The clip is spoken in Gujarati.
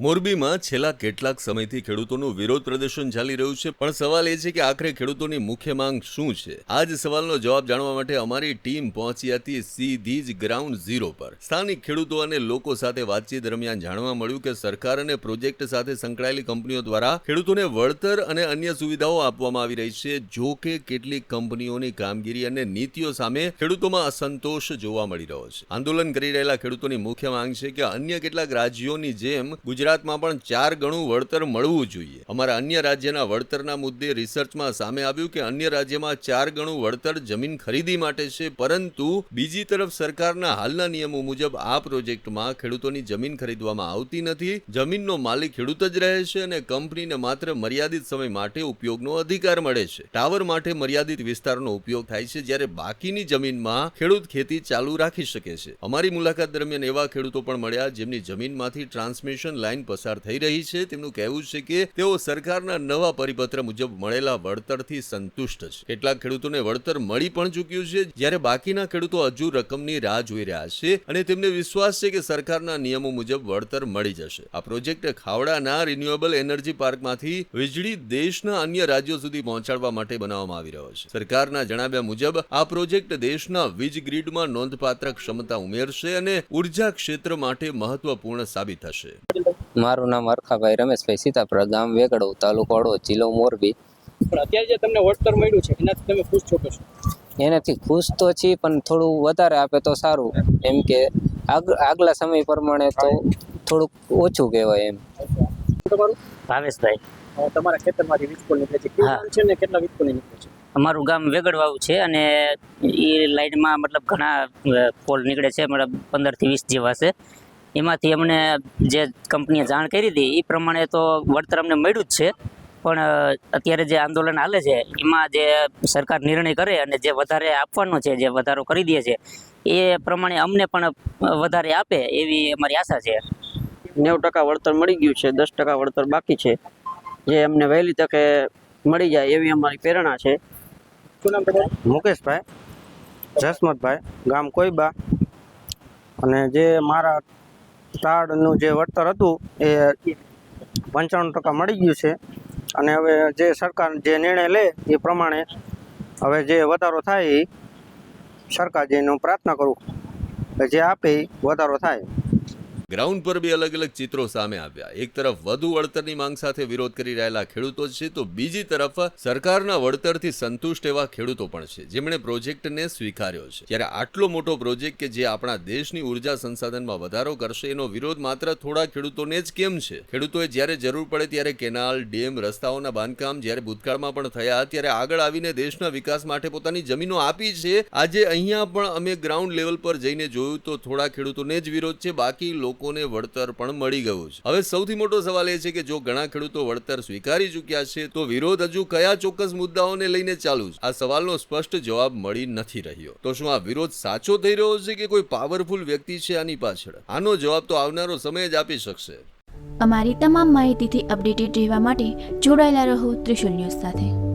મોરબીમાં છેલ્લા કેટલાક સમયથી ખેડૂતોનું વિરોધ પ્રદર્શન ચાલી રહ્યું છે, પણ સવાલ એ છે કે આખરે ખેડૂતોની મુખ્ય માંગ શું છે? આ જ સવાલનો જવાબ જાણવા માટે અમારી ટીમ પહોંચી હતી સીધી જ ગ્રાઉન્ડ ઝીરો પર. સ્થાનિક ખેડૂતો અને લોકો સાથે વાતચીત દરમિયાન જાણવા મળ્યું કે સરકાર અને પ્રોજેક્ટ સાથે સંકળાયેલી કંપનીઓ દ્વારા ખેડૂતોને વળતર અને અન્ય સુવિધાઓ આપવામાં આવી રહી છે. જો કે કેટલીક કંપનીઓની કામગીરી અને નીતિઓ સામે ખેડૂતોમાં અસંતોષ જોવા મળી રહ્યો છે. આંદોલન કરી રહેલા ખેડૂતોની મુખ્ય માંગ છે કે અન્ય કેટલાક રાજ્યોની જેમ ગુજરાતમાં પણ 4 ગણું વળતર મળવું જોઈએ. અમારા અન્ય રાજ્યના વળતરના મુદ્દે રિસર્ચમાં સામે આવ્યું કે અન્ય રાજ્યમાં 4 ગણું વળતર જમીન ખરીદી માટે છે, પરંતુ બીજી તરફ સરકારના હાલના નિયમો મુજબ આ પ્રોજેક્ટમાં ખેડૂતોની જમીન ખરીદવામાં આવતી નથી. જમીનનો માલિક ખેડૂત જ રહે છે અને કંપનીને માત્ર મર્યાદિત સમય માટે ઉપયોગનો અધિકાર મળે છે. ટાવર માટે મર્યાદિત વિસ્તારનો ઉપયોગ થાય છે, જ્યારે બાકીની જમીનમાં ખેડૂત ખેતી ચાલુ રાખી શકે છે. અમારી મુલાકાત દરમિયાન એવા ખેડૂતો પણ મળ્યા જેમની જમીનમાંથી ટ્રાન્સમિશન લાઈન પસાર થઈ રહી છે. તેમનું કહેવું છે કે તેઓ સરકારના નવા પરિપત્ર મુજબ મળેલા વળતરથી સંતુષ્ટ છે. કેટલાક ખેડૂતોને વળતર મળી પણ ચૂક્યું છે, જ્યારે બાકીના ખેડૂતો હજુ રકમની રાહ જોઈ રહ્યા છે અને તેમને વિશ્વાસ છે કે સરકારના નિયમો મુજબ વળતર મળી જશે. આ પ્રોજેક્ટ ખાવડાના રિન્યુએબલ એનર્જી પાર્કમાંથી વીજળી દેશના અન્ય રાજ્યો સુધી પહોંચાડવા માટે બનાવવામાં આવી રહ્યો છે. સરકારના જણાવ્યા મુજબ આ પ્રોજેક્ટ દેશના વીજ ગ્રીડમાં નોંધપાત્ર ક્ષમતા ઉમેરશે અને ઉર્જા ક્ષેત્ર માટે મહત્વપૂર્ણ સાબિત થશે. મારું નામ અરખાભાઈ રમેશભાઈ સીતાપુરા, ગામ વેગડો, તાલુકો હળવદ, જિલ્લો મોરબી. પણ અત્યારે જે તમને વળતર મળ્યું છે એનાથી તમે ખુશ છો કે શું? એનાથી ખુશ તો છીએ, પણ થોડું વધારે આપે તો સારું. એમ કે આગલા સમય પ્રમાણે તો થોડુંક ઓછું કહેવાય એમ. તમારું ભાવેશભાઈ, તમારા ખેતરમાંથી વીજપોલ નીકળે છે, કેવું ગામ છે ને કેટલા વીજપોલ નીકળે છે? અમારું ગામ વેગડવાવું છે અને એ લાઈનમાં મતલબ ઘણા પોલ નીકળે છે, મતલબ 15 થી 20 જેવા છે. એમાંથી અમને જે કંપનીએ જાણ કરી હતી એ પ્રમાણે તો વળતર અમને મળ્યું જ છે, પણ અત્યારે જે આંદોલન હાલે છે એમાં જે સરકાર નિર્ણય કરે અને જે વધારે આપવાનો છે, જે વધારો કરી દે છે એ પ્રમાણે અમને પણ વધારે આપે એવી અમારી આશા છે. 90% વળતર મળી ગયું છે, 10% વળતર બાકી છે, જે અમને વહેલી તકે મળી જાય એવી અમારી પ્રેરણા છે. શું નામ તમારું? મુકેશભાઈ જસમતભાઈ, ગામ કોઈબા. અને જે મારા કાર્ડનું જે વળતર હતું એ 95% મળી ગયું છે. અને હવે જે સરકાર જે નિર્ણય લે એ પ્રમાણે હવે જે વધારો થાય એ સરકારજીને પ્રાર્થના કરું કે જે આપે એ વધારો થાય. ગ્રાઉન્ડ પર બે અલગ અલગ ચિત્રો સામે આવ્યા. એક તરફ વધુ વળતરની માંગ સાથે વિરોધ કરી રહેલા ખેડૂતો છે, તો બીજી તરફ સરકારના વળતરથી સંતુષ્ટ એવા ખેડૂતો પણ છે જેમણે પ્રોજેક્ટને સ્વીકાર્યો છે. જ્યારે આટલો મોટો પ્રોજેક્ટ કે જે આપણા દેશની ઉર્જા સંસાધનમાં વધારો કરશે એનો વિરોધ માત્ર થોડા ખેડૂતોને જ કેમ છે? ખેડૂતોએ જ્યારે જરૂર પડે ત્યારે કેનાલ, ડેમ, રસ્તાઓના બાંધકામ જ્યારે ભૂતકાળમાં પણ થયા ત્યારે આગળ આવીને દેશના વિકાસ માટે પોતાની જમીનો આપી છે. આજે અહીંયા પણ અમે ગ્રાઉન્ડ લેવલ પર જઈને જોયું તો થોડા ખેડૂતોને જ વિરોધ છે, બાકી લોકોને વળતર પણ મળી ગયું છે. હવે સૌથી મોટો સવાલ એ છે કે જો ઘણા ખેડૂતો વળતર સ્વીકારી ચૂક્યા છે તો વિરોધ હજુ કયા ચોક્કસ મુદ્દાઓને લઈને ચાલુ છે? આ સવાલનો સ્પષ્ટ જવાબ મળી નથી રહ્યો. તો શું આ વિરોધ સાચો થઈ રહ્યો છે કે કોઈ પાવરફુલ વ્યક્તિ છે આની પાછળ? આનો જવાબ તો આવનારો સમય જ આપી શકશે. અમારી તમામ માહિતીથી અપડેટેડ રહેવા માટે જોડાયેલા રહો ત્રિશુલ ન્યૂઝ સાથે.